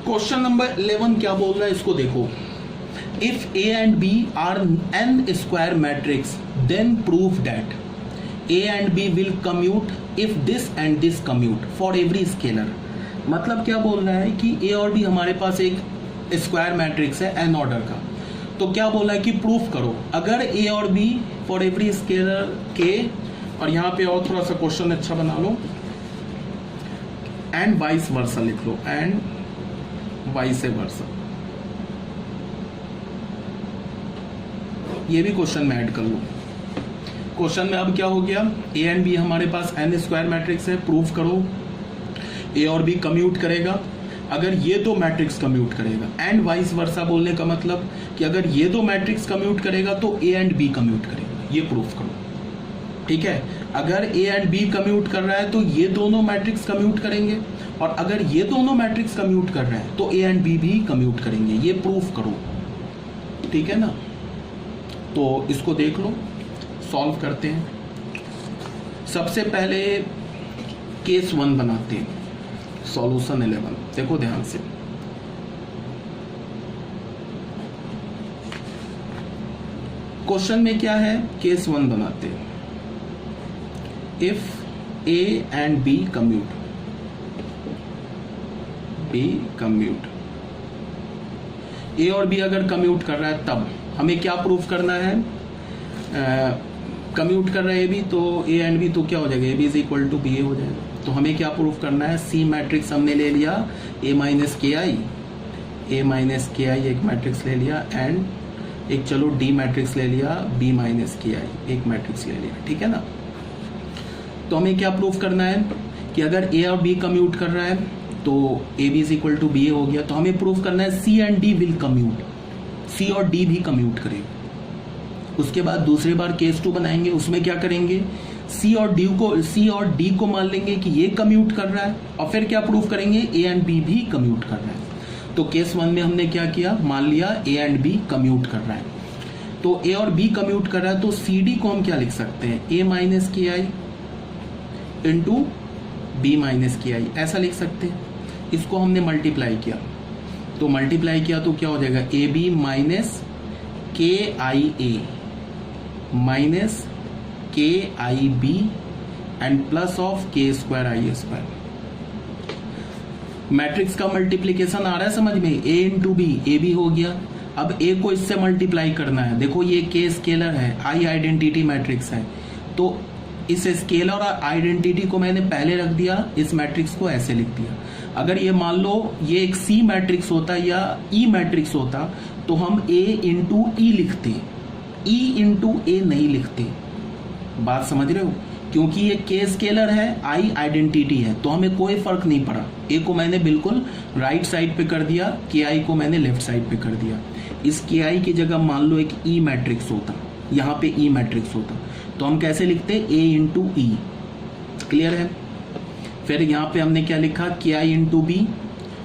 Question number 11 क्या बोल रहा है इसको देखो। If A and B are n square matrix then prove that A and B will commute if this and this commute for every scalar. मतलब क्या बोल रहा है कि ए और बी हमारे पास एक स्क्वायर मैट्रिक्स है एन ऑर्डर का, तो क्या बोला है कि प्रूफ करो अगर ए और बी फॉर एवरी स्केलर के, और यहाँ पे और थोड़ा सा क्वेश्चन अच्छा बना लो, एंड वाइस वर्सा लिख लो, एंड वाइस वर्सा, ये भी क्वेश्चन में ऐड कर लो। क्वेश्चन में अब क्या हो गया, ए एंड बी हमारे पास एन स्क्वायर मैट्रिक्स है, प्रूफ करो ए और बी कम्यूट करेगा अगर ये दो मैट्रिक्स कम्यूट करेगा, एंड वाइस वर्सा बोलने का मतलब कि अगर ये दो मैट्रिक्स कम्यूट करेगा तो ए एंड बी कम्यूट करेगा, ये प्रूफ करो। ठीक है, अगर ए एंड बी कम्यूट कर रहा है तो ये दोनों मैट्रिक्स कम्यूट करेंगे, और अगर ये दोनों मैट्रिक्स कम्यूट कर रहे हैं तो ए एंड बी भी कम्यूट करेंगे, ये प्रूफ करो। ठीक है ना, तो इसको देख लो, सॉल्व करते हैं। सबसे पहले केस 1 बनाते हैं, सॉल्यूशन 11। देखो ध्यान से, क्वेश्चन में क्या है, केस 1 बनाते हैं। If A and B commute, A और बी अगर कम्यूट कर रहा है तब हमें क्या प्रूफ करना है, कम्यूट कर रहा है ए बी तो ए एंड बी, तो क्या हो जाएगा, A B is equal to B A हो जाएगा। तो हमें क्या प्रूफ करना है, सी मैट्रिक्स हमने ले लिया, ए माइनस के आई एक मैट्रिक्स ले लिया, एंड एक चलो डी मैट्रिक्स ले लिया, बी माइनस के आई एक मैट्रिक्स ले लिया। ठीक है ना, तो हमें क्या प्रूफ करना है कि अगर ए और बी कम्यूट कर रहा है तो A B is equal to B A हो गया, तो हमें प्रूफ करना है C and D will commute, C और डी भी कम्यूट करेगा। उसके बाद दूसरी बार केस 2 बनाएंगे, उसमें क्या करेंगे, सी और डी को मान लेंगे कि ये कम्यूट कर रहा है, और फिर क्या प्रूफ करेंगे, ए एंड बी भी कम्यूट कर रहा है। तो केस 1 में हमने क्या किया, मान लिया ए एंड बी कम्यूट कर रहा है, तो ए और बी कम्यूट कर रहा है, तो सी डी को हम क्या लिख सकते हैं, ए माइनस के आई इंटू बी माइनस के आई, ऐसा लिख सकते हैं। इसको हमने मल्टीप्लाई किया, तो मल्टीप्लाई किया तो क्या हो जाएगा, A B minus K I A minus K I B and plus of के स्क्वायर आई स्क्वायर। मैट्रिक्स का मल्टीप्लीकेशन आ रहा है समझ में, ए इंटू बी, ए बी हो गया। अब ए को इससे मल्टीप्लाई करना है, देखो ये के स्केलर है, आई आइडेंटिटी मैट्रिक्स है, तो इस स्केलर और आइडेंटिटी को मैंने पहले रख दिया, इस मैट्रिक्स को ऐसे लिख दिया। अगर ये मान लो ये एक सी मैट्रिक्स होता या ई मैट्रिक्स होता तो हम ए इंटू ई लिखते, ई इंटू ए नहीं लिखते। बात समझ रहे हो, क्योंकि ये के स्केलर है, आई आइडेंटिटी है, तो हमें कोई फर्क नहीं पड़ा। ए को मैंने बिल्कुल राइट साइड पे कर दिया, के आई को मैंने लेफ्ट साइड पे कर दिया। इस के आई की जगह मान लो एक ई मैट्रिक्स होता, यहाँ पे ई मैट्रिक्स होता, तो हम कैसे लिखते, ए इंटू ई। क्लियर है। फिर यहाँ पे हमने क्या लिखा, के आई इंटू बी,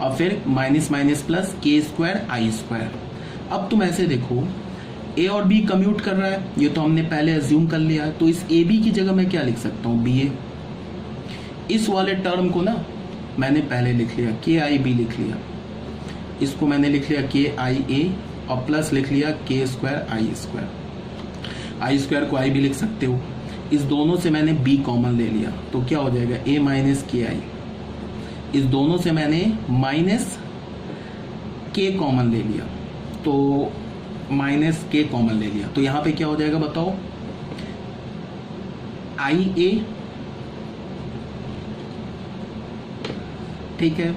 और फिर माइनस माइनस प्लस के स्क्वायर आई स्क्वायर। अब तुम ऐसे देखो, ए और बी कम्यूट कर रहा है, ये तो हमने पहले अज्यूम कर लिया है, तो इस ए बी की जगह मैं क्या लिख सकता हूँ, बी ए। इस वाले टर्म को ना मैंने पहले लिख लिया, के आई बी लिख लिया, इसको मैंने लिख लिया के आई ए, और प्लस लिख लिया के स्क्वायर आई स्क्वायर। आई स्क्वायर को आई भी लिख सकते हो। इस दोनों से मैंने बी कॉमन ले लिया, तो क्या हो जाएगा, ए माइनस के आई। इस दोनों से मैंने माइनस के कॉमन ले लिया, तो माइनस के कॉमन ले लिया, तो यहां पे क्या हो जाएगा बताओ, आई ए। ठीक है,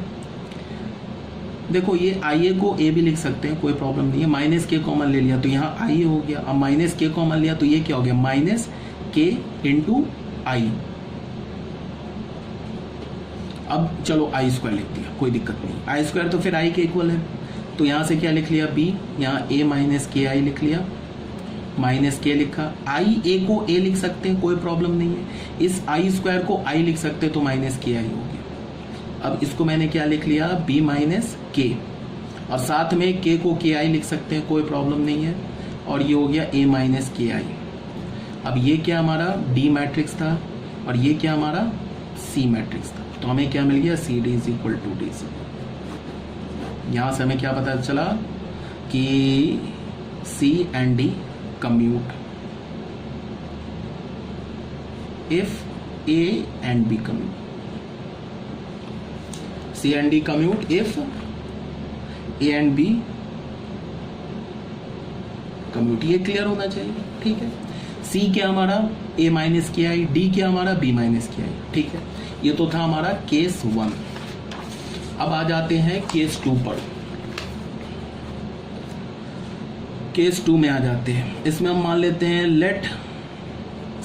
देखो ये आई ए को ए भी लिख सकते हैं, कोई प्रॉब्लम नहीं है। माइनस के कॉमन ले लिया तो यहाँ आई ए हो गया, अब माइनस के कॉमन लिया तो ये क्या हो गया, माइनस के इंटू आई। अब चलो आई स्क्वायर लिख दिया, कोई दिक्कत नहीं, आई स्क्वायर तो फिर आई के इक्वल है, तो यहाँ से क्या लिख लिया, बी, यहाँ ए माइनस के आई लिख लिया, माइनस के लिखा। आई ए को ए लिख सकते हैं, कोई प्रॉब्लम नहीं है। इस आई स्क्वायर को आई लिख सकते हैं, तो माइनस के आई हो गया। अब इसको मैंने क्या लिख लिया, बी माइनस के, और साथ में के को के आई लिख सकते हैं, कोई प्रॉब्लम नहीं है, और ये हो गया ए माइनस के आई। अब ये क्या हमारा डी मैट्रिक्स था, और ये क्या हमारा सी मैट्रिक्स था, तो हमें क्या मिल गया, C D is equal to D C. यहाँ से हमें क्या पता चला कि C and D commute if A and B commute. C and D commute if A and B commute. ये क्लियर होना चाहिए, ठीक है। C क्या हमारा A minus K I, D क्या हमारा B माइनस के आई, ठीक है। ये तो था हमारा केस 1। अब आ जाते हैं केस 2 पर। केस 2 में आ जाते हैं। इसमें हम मान लेते हैं let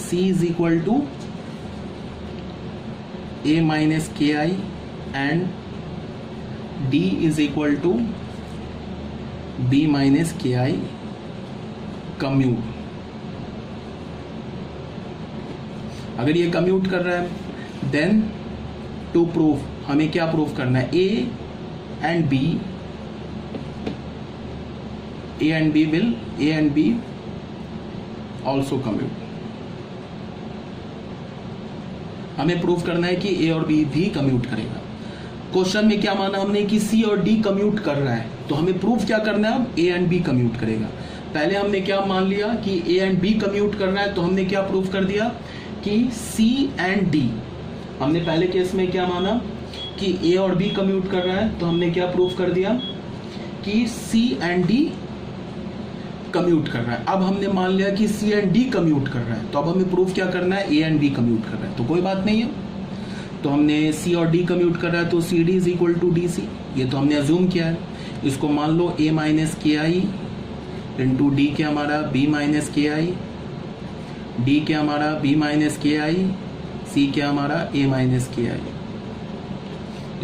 C is equal to A minus K I and D is equal to B minus K I commute. अगर ये कम्यूट कर रहा है देन टू प्रूव हमें क्या प्रूव करना है, A and B also commute. हमें प्रूव करना है कि A और B भी कम्यूट करेगा। क्वेश्चन में क्या माना हमने कि C और D कम्यूट कर रहा है, तो हमें प्रूफ क्या करना है, अब A एंड B कम्यूट करेगा। पहले हमने क्या मान लिया कि A एंड B कम्यूट कर रहा है, तो हमने क्या प्रूफ कर दिया कि C एंड D। हमने पहले केस में क्या माना कि A और B कम्यूट कर रहा है, तो हमने क्या प्रूफ कर दिया कि C एंड D कम्यूट कर रहा है। अब हमने मान लिया कि C एंड D कम्यूट कर रहा है, तो अब हमें प्रूफ क्या करना है, A एंड B कम्यूट कर रहा है, तो कोई बात नहीं है। तो हमने C और D कम्यूट कर रहा है, तो CD is equal to DC, ये तो हमने अज्यूम किया है। इसको मान लो A minus K I into D के हमारा B माइनस के आई, D के हमारा B माइनस के आई, C के हमारा A माइनस के आई।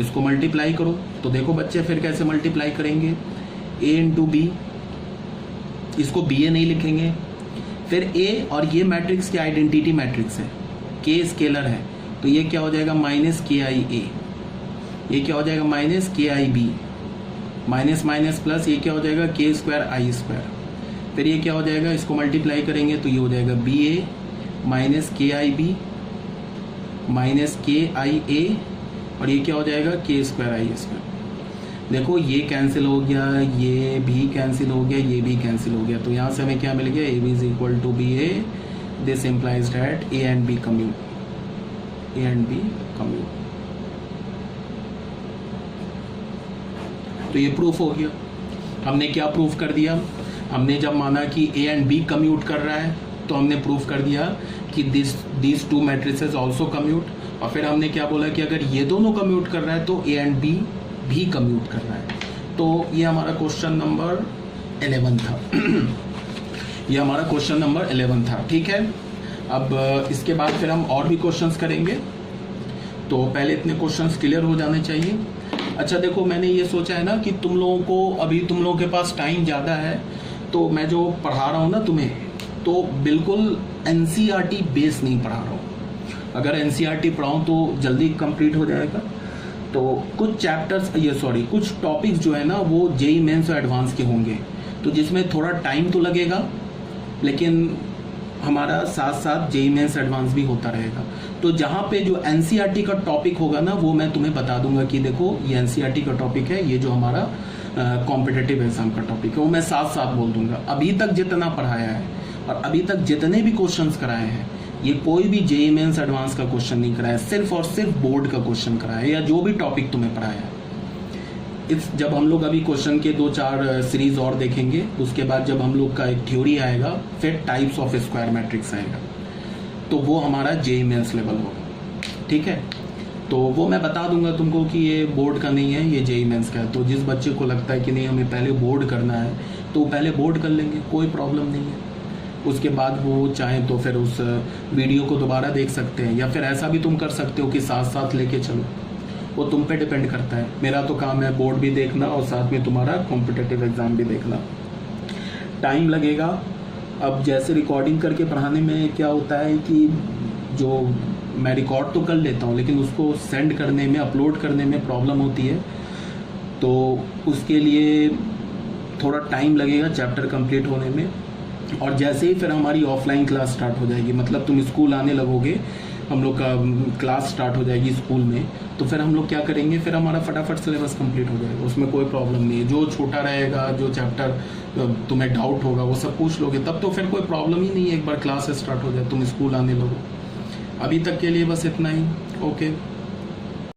इसको मल्टीप्लाई करो, तो देखो बच्चे फिर कैसे मल्टीप्लाई करेंगे, A इंटू B, इसको BA नहीं लिखेंगे। फिर A और ये मैट्रिक्स की आइडेंटिटी मैट्रिक्स है, K स्केलर है, तो ये क्या हो जाएगा माइनस के आई A, ये क्या हो जाएगा माइनस के आई B, माइनस माइनस प्लस, ये क्या हो जाएगा K स्क्वायर आई स्क्वायर। फिर ये क्या हो जाएगा, इसको मल्टीप्लाई करेंगे तो ये हो जाएगा BA minus K I B minus K I A, और ये क्या हो जाएगा K स्क्वायर आई स्क्वायर। देखो ये कैंसिल हो गया, ये भी कैंसिल हो गया, ये भी कैंसिल हो गया, तो यहाँ से हमें क्या मिल गया, AB is equal to BA। This implies that A and B commute, A and B commute. तो ये प्रूफ हो गया। हमने क्या प्रूफ कर दिया, हमने जब माना कि A एंड B कम्यूट कर रहा है, तो हमने प्रूफ कर दिया कि this to matrices also commute. और फिर हमने क्या बोला कि अगर ये दोनों कम्यूट कर रहा है तो A एंड B भी कम्यूट कर रहा है। तो ये हमारा क्वेश्चन नंबर 11 था। ये हमारा क्वेश्चन नंबर 11 था, ठीक है। अब इसके बाद फिर हम और भी क्वेश्चंस करेंगे, तो पहले इतने क्वेश्चंस क्लियर हो जाने चाहिए। अच्छा देखो, मैंने ये सोचा है ना कि तुम लोगों को अभी तुम लोगों के पास टाइम ज़्यादा है, तो मैं जो पढ़ा रहा हूँ ना तुम्हें, तो बिल्कुल NCERT बेस नहीं पढ़ा रहा हूँ। अगर NCERT पढ़ाऊँ तो जल्दी कंप्लीट हो जाएगा। तो कुछ चैप्टर्स कुछ टॉपिक्स जो है ना वो JEE मेंस और एडवांस के होंगे, तो जिसमें थोड़ा टाइम तो लगेगा, लेकिन हमारा साथ साथ JEE मेंस एडवांस भी होता रहेगा। तो जहाँ पे जो NCERT का टॉपिक होगा ना, वो मैं तुम्हें बता दूंगा कि देखो ये NCERT का टॉपिक है, ये जो हमारा कॉम्पिटिटिव एग्जाम का टॉपिक है, वो मैं साथ साथ बोल दूंगा। अभी तक जितना पढ़ाया है और अभी तक जितने भी क्वेश्चंस कराए हैं, ये कोई भी JEE मेंस एडवांस का क्वेश्चन नहीं कराया, सिर्फ और सिर्फ बोर्ड का क्वेश्चन कराया है, या जो भी टॉपिक तुम्हें पढ़ाया है। जब हम लोग अभी क्वेश्चन के 2-4 सीरीज और देखेंगे, उसके बाद जब हम लोग का एक थ्योरी आएगा, फिर टाइप्स ऑफ स्क्वायर मैट्रिक्स आएगा, तो वो हमारा JEE मेंस लेवल होगा, ठीक है। तो वो मैं बता दूंगा तुमको कि ये बोर्ड का नहीं है, ये JEE मेंस का है। तो जिस बच्चे को लगता है कि नहीं हमें पहले बोर्ड करना है, तो पहले बोर्ड कर लेंगे, कोई प्रॉब्लम नहीं है। उसके बाद वो चाहें तो फिर उस वीडियो को दोबारा देख सकते हैं, या फिर ऐसा भी तुम कर सकते हो कि साथ साथ लेके चलो, वो तुम पे डिपेंड करता है। मेरा तो काम है बोर्ड भी देखना और साथ में तुम्हारा कॉम्पिटिटिव एग्जाम भी देखना। टाइम लगेगा। अब जैसे रिकॉर्डिंग करके पढ़ाने में क्या होता है कि जो मैं रिकॉर्ड तो कर लेता हूँ, लेकिन उसको सेंड करने में, अपलोड करने में प्रॉब्लम होती है, तो उसके लिए थोड़ा टाइम लगेगा चैप्टर कंप्लीट होने में। और जैसे ही फिर हमारी ऑफलाइन क्लास स्टार्ट हो जाएगी, मतलब तुम स्कूल आने लगोगे, हम लोग का क्लास स्टार्ट हो जाएगी स्कूल में, तो फिर हम लोग क्या करेंगे, फिर हमारा फटाफट सिलेबस कंप्लीट हो जाएगा, उसमें कोई प्रॉब्लम नहीं है। जो छोटा रहेगा, जो चैप्टर तुम्हें डाउट होगा वो सब पूछ लोगे, तब तो फिर कोई प्रॉब्लम ही नहीं है। एक बार क्लास स्टार्ट हो जाए, तुम स्कूल आने लगो। अभी तक के लिए बस इतना ही। ओके।